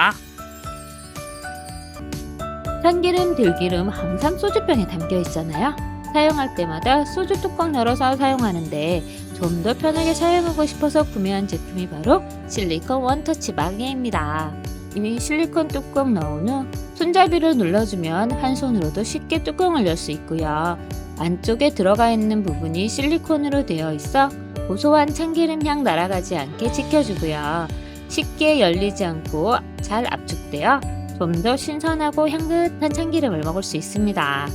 Speaker 2: 참기름, 들기름 항상 소주병에 담겨 있잖아요. 사용할 때마다 소주 뚜껑 열어서 사용하는데 좀 더 편하게 사용하고 싶어서 구매한 제품이 바로 실리콘 원터치 마개입니다. 이 실리콘 뚜껑 넣은 후 손잡이를 눌러주면 한 손으로도 쉽게 뚜껑을 열 수 있고요. 안쪽에 들어가 있는 부분이 실리콘으로 되어 있어 고소한 참기름 향 날아가지 않게 지켜주고요. 쉽게 열리지 않고 잘 압축되어 좀 더 신선하고 향긋한 참기름을 먹을 수 있습니다.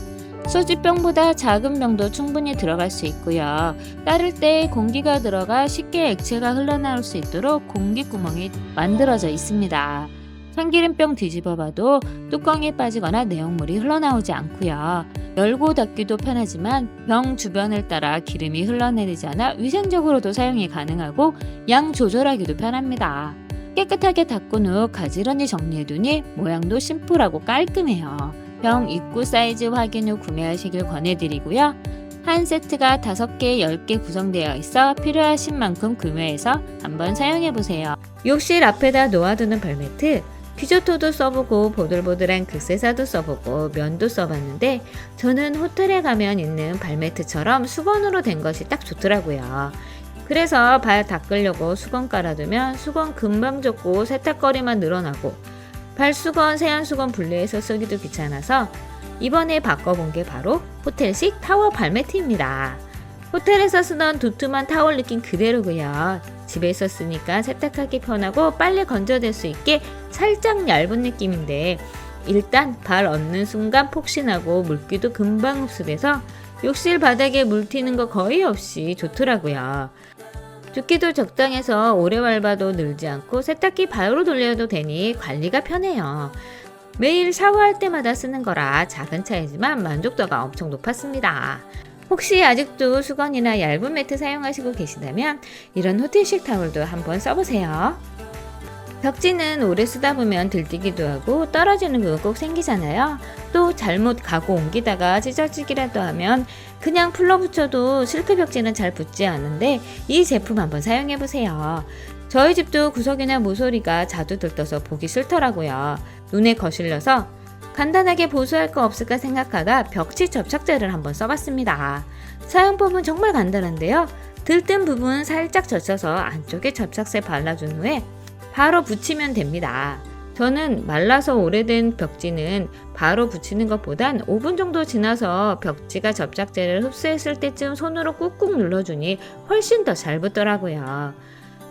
Speaker 2: 수지병보다 작은 병도 충분히 들어갈 수 있고요. 따를 때 공기가 들어가 쉽게 액체가 흘러나올 수 있도록 공기구멍이 만들어져 있습니다. 참기름병 뒤집어봐도 뚜껑이 빠지거나 내용물이 흘러나오지 않고요. 열고 닫기도 편하지만 병 주변을 따라 기름이 흘러내리지 않아 위생적으로도 사용이 가능하고 양 조절하기도 편합니다. 깨끗하게 닦은 후 가지런히 정리해두니 모양도 심플하고 깔끔해요. 병 입구 사이즈 확인 후 구매하시길 권해드리고요. 한 세트가 5개, 10개 구성되어 있어 필요하신 만큼 구매해서 한번 사용해보세요. 욕실 앞에다 놓아두는 발매트, 피조토도 써보고 보들보들한 극세사도 써보고 면도 써봤는데 저는 호텔에 가면 있는 발매트처럼 수건으로 된 것이 딱 좋더라고요. 그래서 발 닦으려고 수건 깔아두면 수건 금방 젖고 세탁거리만 늘어나고 발수건, 세안수건 분리해서 쓰기도 귀찮아서 이번에 바꿔본 게 바로 호텔식 타워 발매트입니다. 호텔에서 쓰던 두툼한 타월 느낌 그대로고요. 집에서 쓰니까 세탁하기 편하고 빨리 건져낼 수 있게 살짝 얇은 느낌인데 일단 발 얹는 순간 폭신하고 물기도 금방 흡수돼서 욕실 바닥에 물 튀는 거 거의 없이 좋더라고요. 두께도 적당해서 오래 밟아도 늘지 않고 세탁기 바로 돌려도 되니 관리가 편해요. 매일 샤워할 때마다 쓰는 거라 작은 차이지만 만족도가 엄청 높았습니다. 혹시 아직도 수건이나 얇은 매트 사용하시고 계시다면 이런 호텔식 타월도 한번 써보세요. 벽지는 오래 쓰다 보면 들뜨기도 하고 떨어지는 거 꼭 생기잖아요. 또 잘못 가고 옮기다가 찢어지기라도 하면 그냥 풀러 붙여도 실크 벽지는 잘 붙지 않는데 이 제품 한번 사용해보세요. 저희 집도 구석이나 모서리가 자주 들떠서 보기 싫더라고요. 눈에 거슬려서 간단하게 보수할 거 없을까 생각하다 벽지 접착제를 한번 써봤습니다. 사용법은 정말 간단한데요. 들뜬 부분 살짝 젖혀서 안쪽에 접착제 발라준 후에 바로 붙이면 됩니다. 저는 말라서 오래된 벽지는 바로 붙이는 것보단 5분 정도 지나서 벽지가 접착제를 흡수했을 때쯤 손으로 꾹꾹 눌러주니 훨씬 더 잘 붙더라고요.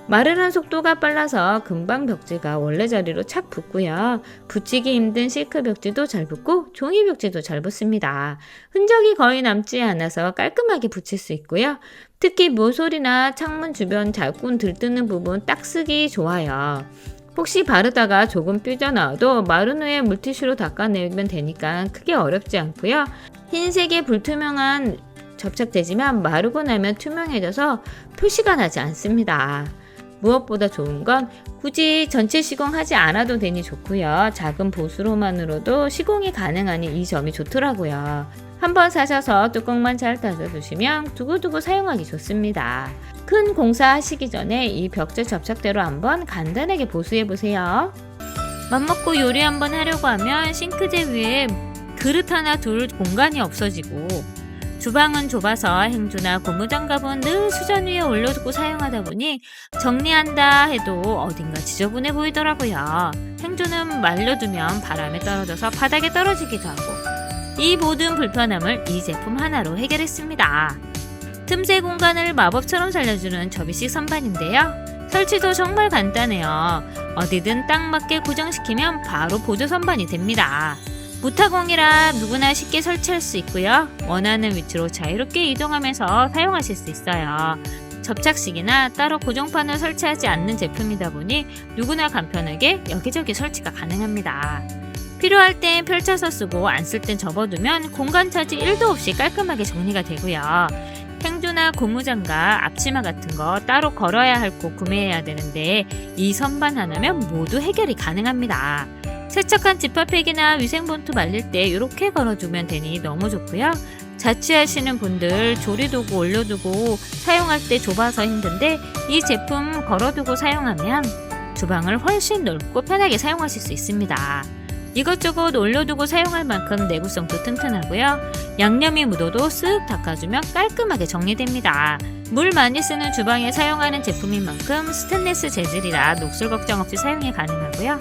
Speaker 2: 마르는 속도가 빨라서 금방 벽지가 원래 자리로 착 붙고요. 붙이기 힘든 실크 벽지도 잘 붙고 종이 벽지도 잘 붙습니다. 흔적이 거의 남지 않아서 깔끔하게 붙일 수 있고요. 특히 모서리나 창문 주변 잘끔 들뜨는 부분 딱 쓰기 좋아요. 혹시 바르다가 조금 삐져나와도 마른 후에 물티슈로 닦아내면 되니까 크게 어렵지 않고요. 흰색의 불투명한 접착제지만 마르고 나면 투명해져서 표시가 나지 않습니다. 무엇보다 좋은 건 굳이 전체 시공하지 않아도 되니 좋고요. 작은 보수로만으로도 시공이 가능하니 이 점이 좋더라고요. 한번 사셔서 뚜껑만 잘 닫아두시면 두고두고 사용하기 좋습니다. 큰 공사 하시기 전에 이 벽지 접착제로 한번 간단하게 보수해보세요. 맘먹고 요리 한번 하려고 하면 싱크대 위에 그릇 하나 둘 공간이 없어지고 주방은 좁아서 행주나 고무장갑은 늘 수전 위에 올려두고 사용하다 보니 정리한다 해도 어딘가 지저분해 보이더라고요. 행주는 말려두면 바람에 떨어져서 바닥에 떨어지기도 하고 이 모든 불편함을 이 제품 하나로 해결했습니다. 틈새 공간을 마법처럼 살려주는 접이식 선반인데요. 설치도 정말 간단해요. 어디든 딱 맞게 고정시키면 바로 보조 선반이 됩니다. 무타공이라 누구나 쉽게 설치할 수 있고요. 원하는 위치로 자유롭게 이동하면서 사용하실 수 있어요. 접착식이나 따로 고정판을 설치하지 않는 제품이다 보니 누구나 간편하게 여기저기 설치가 가능합니다. 필요할 땐 펼쳐서 쓰고 안 쓸 땐 접어두면 공간 차지 1도 없이 깔끔하게 정리가 되고요. 행주나 고무장갑, 앞치마 같은 거 따로 걸어야 할 곳 구매해야 되는데 이 선반 하나면 모두 해결이 가능합니다. 세척한 지퍼팩이나 위생봉투 말릴 때 이렇게 걸어두면 되니 너무 좋고요. 자취하시는 분들 조리도구 올려두고 사용할 때 좁아서 힘든데 이 제품 걸어두고 사용하면 주방을 훨씬 넓고 편하게 사용하실 수 있습니다. 이것저것 올려두고 사용할 만큼 내구성도 튼튼하고요. 양념이 묻어도 쓱 닦아주면 깔끔하게 정리됩니다. 물 많이 쓰는 주방에 사용하는 제품인 만큼 스테인리스 재질이라 녹슬 걱정 없이 사용이 가능하고요.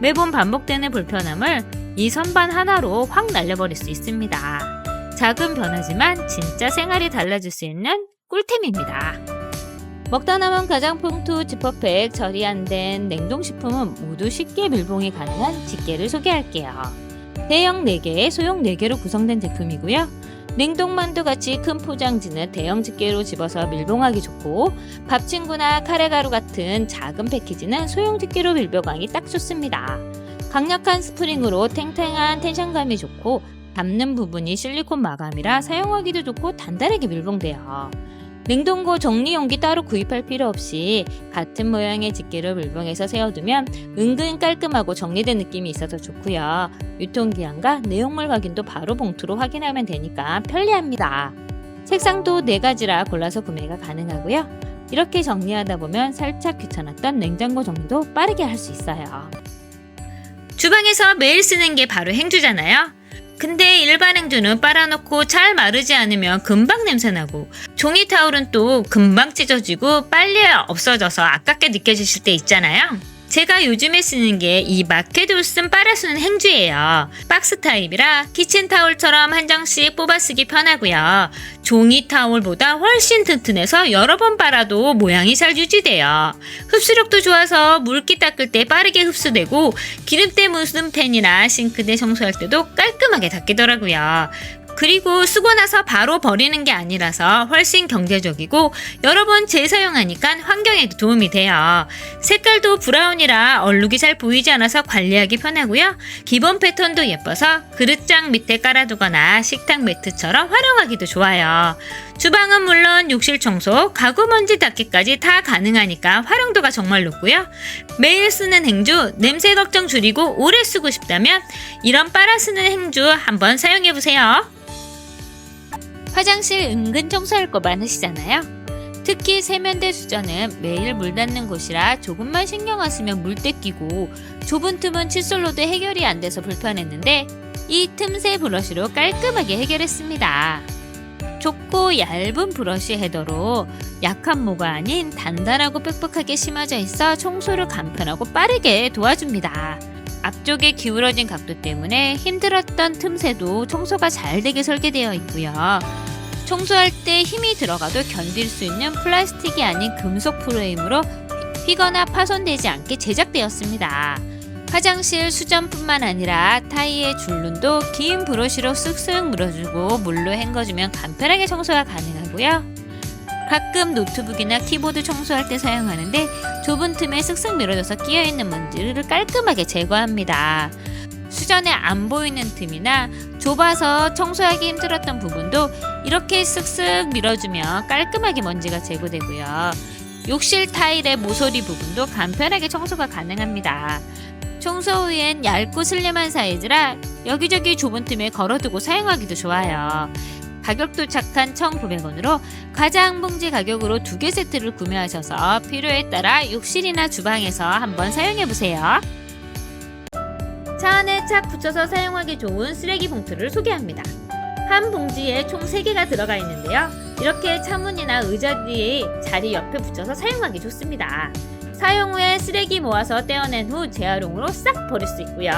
Speaker 2: 매번 반복되는 불편함을 이 선반 하나로 확 날려버릴 수 있습니다. 작은 변화지만 진짜 생활이 달라질 수 있는 꿀템입니다. 먹다 남은 가장봉투, 지퍼팩, 처리 안 된 냉동식품은 모두 쉽게 밀봉이 가능한 집게를 소개할게요. 대형 4개, 소형 4개로 구성된 제품이고요. 냉동만두 같이 큰 포장지는 대형 집게로 집어서 밀봉하기 좋고, 밥친구나 카레가루 같은 작은 패키지는 소형 집게로 밀봉하기 딱 좋습니다. 강력한 스프링으로 탱탱한 텐션감이 좋고, 닿는 부분이 실리콘 마감이라 사용하기도 좋고 단단하게 밀봉돼요. 냉동고 정리용기 따로 구입할 필요 없이 같은 모양의 집게로 밀봉해서 세워두면 은근 깔끔하고 정리된 느낌이 있어서 좋고요. 유통기한과 내용물 확인도 바로 봉투로 확인하면 되니까 편리합니다. 색상도 4가지라 골라서 구매가 가능하고요. 이렇게 정리하다 보면 살짝 귀찮았던 냉장고 정리도 빠르게 할 수 있어요.
Speaker 1: 주방에서 매일 쓰는 게 바로 행주잖아요. 근데 일반 행주는 빨아놓고 잘 마르지 않으면 금방 냄새나고, 종이 타올은 또 금방 찢어지고 빨리 없어져서 아깝게 느껴지실 때 있잖아요. 제가 요즘에 쓰는 게 이 마켓올슨 빨아쓰는 행주예요. 박스 타입이라 키친타올처럼 한 장씩 뽑아 쓰기 편하고요. 종이 타올보다 훨씬 튼튼해서 여러 번 빨아도 모양이 잘 유지돼요. 흡수력도 좋아서 물기 닦을 때 빠르게 흡수되고, 기름때 묻은 팬이나 싱크대 청소할 때도 깔끔하게 닦이더라고요. 그리고 쓰고 나서 바로 버리는 게 아니라서 훨씬 경제적이고 여러 번 재사용하니까 환경에도 도움이 돼요. 색깔도 브라운이라 얼룩이 잘 보이지 않아서 관리하기 편하고요. 기본 패턴도 예뻐서 그릇장 밑에 깔아두거나 식탁 매트처럼 활용하기도 좋아요. 주방은 물론 욕실 청소, 가구 먼지 닦기까지 다 가능하니까 활용도가 정말 높고요. 매일 쓰는 행주, 냄새 걱정 줄이고 오래 쓰고 싶다면 이런 빨아 쓰는 행주 한번 사용해보세요.
Speaker 2: 화장실 은근 청소할 거 많으시잖아요. 특히 세면대 수전은 매일 물 닿는 곳이라 조금만 신경 안 쓰면 물때 끼고, 좁은 틈은 칫솔로도 해결이 안 돼서 불편했는데 이 틈새 브러쉬로 깔끔하게 해결했습니다. 좁고 얇은 브러쉬 헤더로 약한 모가 아닌 단단하고 빽빽하게 심어져 있어 청소를 간편하고 빠르게 도와줍니다. 앞쪽에 기울어진 각도 때문에 힘들었던 틈새도 청소가 잘 되게 설계되어 있고요. 청소할 때 힘이 들어가도 견딜 수 있는 플라스틱이 아닌 금속 프레임으로 휘거나 파손되지 않게 제작되었습니다. 화장실 수전뿐만 아니라 타일의 줄눈도 긴 브러쉬로 쓱쓱 물어주고 물로 헹궈주면 간편하게 청소가 가능하고요. 가끔 노트북이나 키보드 청소할 때 사용하는데 좁은 틈에 쓱쓱 밀어줘서 끼어있는 먼지를 깔끔하게 제거합니다. 수전에 안 보이는 틈이나 좁아서 청소하기 힘들었던 부분도 이렇게 쓱쓱 밀어주면 깔끔하게 먼지가 제거되고요. 욕실 타일의 모서리 부분도 간편하게 청소가 가능합니다. 청소 후엔 얇고 슬림한 사이즈라 여기저기 좁은 틈에 걸어두고 사용하기도 좋아요. 가격도 착한 1,900원으로 가장 봉지 가격으로 2개 세트를 구매하셔서 필요에 따라 욕실이나 주방에서 한번 사용해보세요. 차 안에 착 붙여서 사용하기 좋은 쓰레기 봉투를 소개합니다. 한 봉지에 총 3개가 들어가 있는데요. 이렇게 차문이나 의자 뒤에 자리 옆에 붙여서 사용하기 좋습니다. 사용 후에 쓰레기 모아서 떼어낸 후 재활용으로 싹 버릴 수 있고요.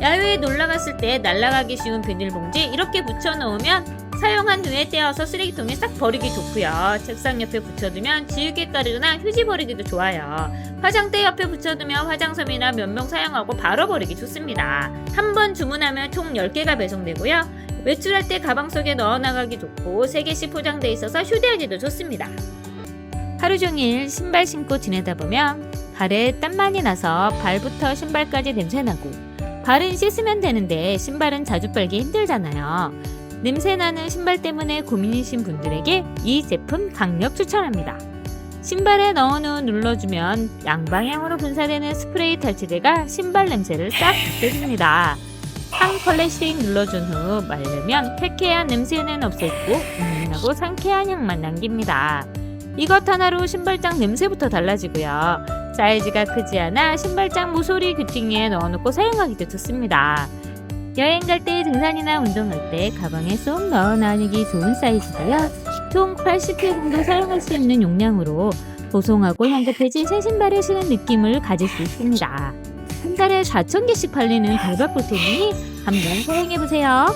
Speaker 2: 야외에 놀러갔을 때 날아가기 쉬운 비닐봉지 이렇게 붙여놓으면 사용한 후에 떼어서 쓰레기통에 싹 버리기 좋고요. 책상 옆에 붙여두면 지우개 가루나 휴지 버리기도 좋아요. 화장대 옆에 붙여두면 화장솜이나 면봉 사용하고 바로 버리기 좋습니다. 한 번 주문하면 총 10개가 배송되고요. 외출할 때 가방 속에 넣어나가기 좋고 3개씩 포장되어 있어서 휴대하기도 좋습니다. 하루 종일 신발 신고 지내다 보면 발에 땀 많이 나서 발부터 신발까지 냄새나고, 발은 씻으면 되는데 신발은 자주 빨기 힘들잖아요. 냄새나는 신발 때문에 고민이신 분들에게 이 제품 강력 추천합니다. 신발에 넣은 후 눌러주면 양방향으로 분사되는 스프레이 탈취제가 신발 냄새를 싹 없애줍니다. 한 컬레씩 눌러준 후 말르면 쾌쾌한 냄새는 없애고 은은하고 상쾌한 향만 남깁니다. 이것 하나로 신발장 냄새부터 달라지고요. 사이즈가 크지 않아 신발장 모서리 귀퉁이에 넣어놓고 사용하기도 좋습니다. 여행 갈 때, 등산이나 운동할 때 가방에 쏙 넣어 다니기 좋은 사이즈고요. 총 80회 정도 사용할 수 있는 용량으로 보송하고 향긋해진 새 신발을 신은 느낌을 가질 수 있습니다. 한 달에 4,000개씩 팔리는 대박 꿀템이니 한번 사용해보세요.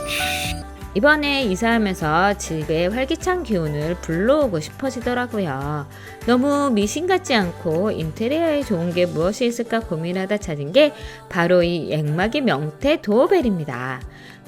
Speaker 2: 이번에 이사하면서 집에 활기찬 기운을 불러오고 싶어지더라고요. 너무 미신 같지 않고 인테리어에 좋은 게 무엇이 있을까 고민하다 찾은 게 바로 이 앵마기 명태 도어벨입니다.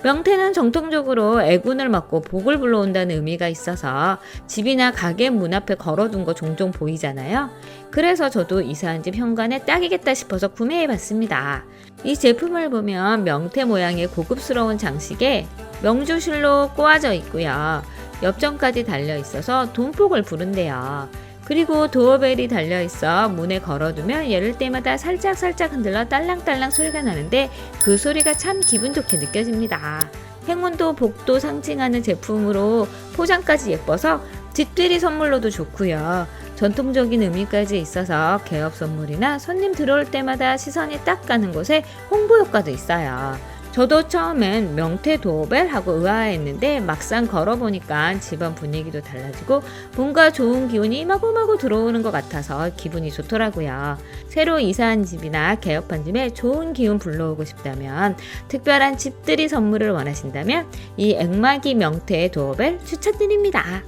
Speaker 2: 명태는 정통적으로 애군을 막고 복을 불러온다는 의미가 있어서 집이나 가게 문 앞에 걸어둔 거 종종 보이잖아요. 그래서 저도 이사한 집 현관에 딱이겠다 싶어서 구매해봤습니다. 이 제품을 보면 명태 모양의 고급스러운 장식에 명주실로 꼬아져 있고요. 엽전까지 달려있어서 돈복을 부른대요. 그리고 도어벨이 달려있어 문에 걸어두면 열릴 때마다 살짝 흔들러 딸랑딸랑 소리가 나는데 그 소리가 참 기분 좋게 느껴집니다. 행운도 복도 상징하는 제품으로 포장까지 예뻐서 집들이 선물로도 좋고요. 전통적인 의미까지 있어서 개업 선물이나 손님 들어올 때마다 시선이 딱 가는 곳에 홍보 효과도 있어요. 저도 처음엔 명태 도어벨 하고 의아했는데 막상 걸어보니까 집안 분위기도 달라지고 뭔가 좋은 기운이 마구마구 들어오는 것 같아서 기분이 좋더라고요. 새로 이사한 집이나 개업한 집에 좋은 기운 불러오고 싶다면, 특별한 집들이 선물을 원하신다면 이 액마기 명태 도어벨 추천드립니다.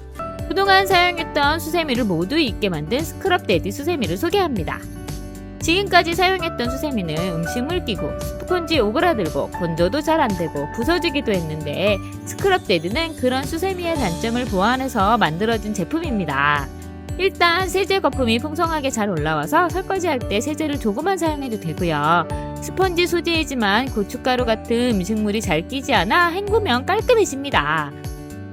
Speaker 2: 그동안 사용했던 수세미를 모두 잊게 만든 스크럽데디 수세미를 소개합니다. 지금까지 사용했던 수세미는 음식물 끼고 스펀지 오그라들고 건조도 잘 안되고 부서지기도 했는데 스크럽데디는 그런 수세미의 단점을 보완해서 만들어진 제품입니다. 일단 세제 거품이 풍성하게 잘 올라와서 설거지할 때 세제를 조금만 사용해도 되고요. 스펀지 소재이지만 고춧가루 같은 음식물이 잘 끼지 않아 헹구면 깔끔해집니다.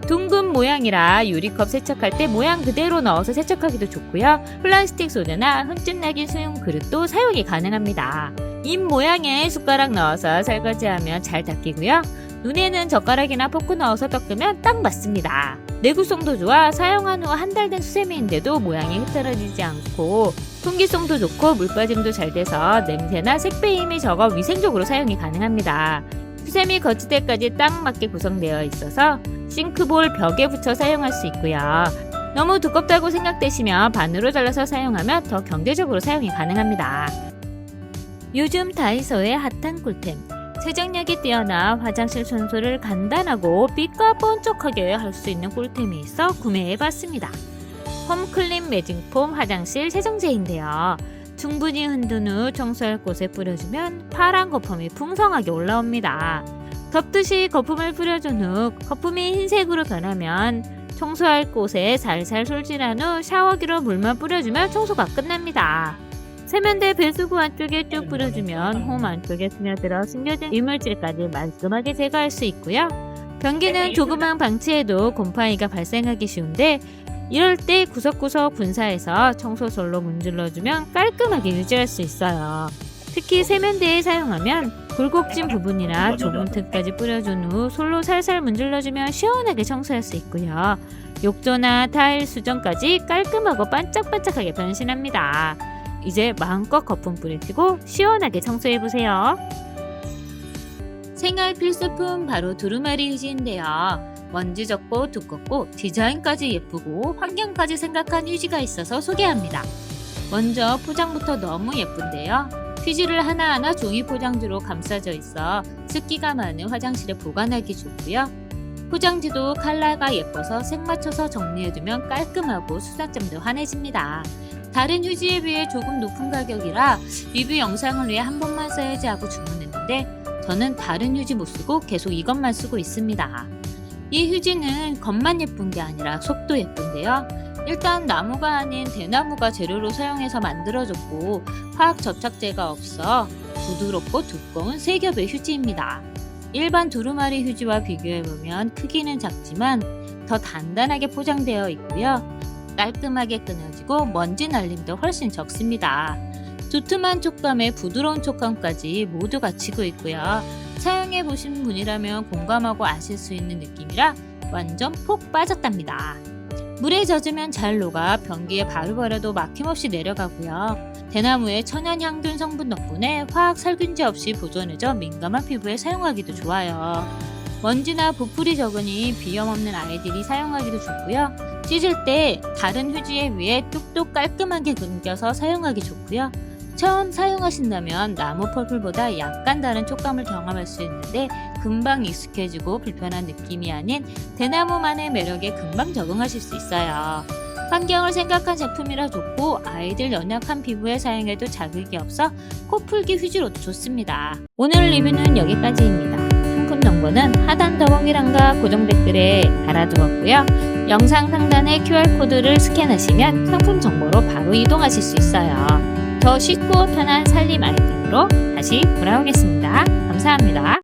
Speaker 2: 둥근 모양이라 유리컵 세척할 때 모양 그대로 넣어서 세척하기도 좋고요. 플라스틱 소재나 흠집 나긴 수용 그릇도 사용이 가능합니다. 입 모양의 숟가락 넣어서 설거지하면 잘 닦이고요. 눈에는 젓가락이나 포크 넣어서 닦으면 딱 맞습니다. 내구성도 좋아 사용한 후 한 달 된 수세미인데도 모양이 흐트러지지 않고 통기성도 좋고 물빠짐도 잘 돼서 냄새나 색배임이 적어 위생적으로 사용이 가능합니다. 수세미 거치대까지 딱 맞게 구성되어 있어서 싱크볼 벽에 붙여 사용할 수 있고요. 너무 두껍다고 생각되시면 반으로 잘라서 사용하면 더 경제적으로 사용이 가능합니다. 요즘 다이소의 핫한 꿀템, 세정력이 뛰어나 화장실 청소를 간단하고 빛과 번쩍하게 할 수 있는 꿀템이 있어 구매해봤습니다. 홈클린 매직폼 화장실 세정제인데요. 충분히 흔든 후 청소할 곳에 뿌려주면 파란 거품이 풍성하게 올라옵니다. 덮듯이 거품을 뿌려준 후 거품이 흰색으로 변하면 청소할 곳에 살살 솔질한 후 샤워기로 물만 뿌려주면 청소가 끝납니다. 세면대 배수구 안쪽에 쭉 뿌려주면 홈 안쪽에 스며들어 숨겨진 이물질까지 말끔하게 제거할 수 있고요. 변기는 조금만 방치해도 곰팡이가 발생하기 쉬운데 이럴 때 구석구석 분사해서 청소솔로 문질러주면 깔끔하게 유지할 수 있어요. 특히 세면대에 사용하면 굴곡진 부분이나 좁은 틈까지 뿌려준 후 솔로 살살 문질러주면 시원하게 청소할 수 있고요. 욕조나 타일 수전까지 깔끔하고 반짝반짝하게 변신합니다. 이제 마음껏 거품 뿌리시고 시원하게 청소해보세요. 생활 필수품 바로 두루마리 휴지인데요. 먼지 적고 두껍고 디자인까지 예쁘고 환경까지 생각한 휴지가 있어서 소개합니다. 먼저 포장부터 너무 예쁜데요. 휴지를 하나하나 종이 포장지로 감싸져 있어 습기가 많은 화장실에 보관하기 좋고요. 포장지도 컬러가 예뻐서 색 맞춰서 정리해두면 깔끔하고 수납점도 환해집니다. 다른 휴지에 비해 조금 높은 가격이라 리뷰 영상을 위해 한 번만 써야지 하고 주문했는데 저는 다른 휴지 못 쓰고 계속 이것만 쓰고 있습니다. 이 휴지는 겉만 예쁜 게 아니라 속도 예쁜데요. 일단 나무가 아닌 대나무가 재료로 사용해서 만들어졌고 화학 접착제가 없어 부드럽고 두꺼운 세 겹의 휴지입니다. 일반 두루마리 휴지와 비교해보면 크기는 작지만 더 단단하게 포장되어 있고요. 깔끔하게 끊어지고 먼지 날림도 훨씬 적습니다. 두툼한 촉감에 부드러운 촉감까지 모두 갖추고 있고요. 사용해보신 분이라면 공감하고 아실 수 있는 느낌이라 완전 푹 빠졌답니다. 물에 젖으면 잘 녹아 변기에 바로 버려도 막힘없이 내려가고요. 대나무의 천연 향균 성분 덕분에 화학 살균제 없이 보존해져 민감한 피부에 사용하기도 좋아요. 먼지나 부풀이 적으니 비염 없는 아이들이 사용하기도 좋고요. 씻을 때 다른 휴지에 위에 뚝뚝 깔끔하게 끊겨서 사용하기 좋고요. 처음 사용하신다면 나무 펄풀보다 약간 다른 촉감을 경험할 수 있는데 금방 익숙해지고 불편한 느낌이 아닌 대나무만의 매력에 금방 적응하실 수 있어요. 환경을 생각한 제품이라 좋고 아이들 연약한 피부에 사용해도 자극이 없어 코풀기 휴지로도 좋습니다. 오늘 리뷰는 여기까지입니다. 상품 정보 정보는 하단 더보기란과 고정 댓글에 달아두었고요. 영상 상단의 QR코드를 스캔하시면 상품 정보로 바로 이동하실 수 있어요. 더 쉽고 편한 살림 아이템으로 다시 돌아오겠습니다. 감사합니다.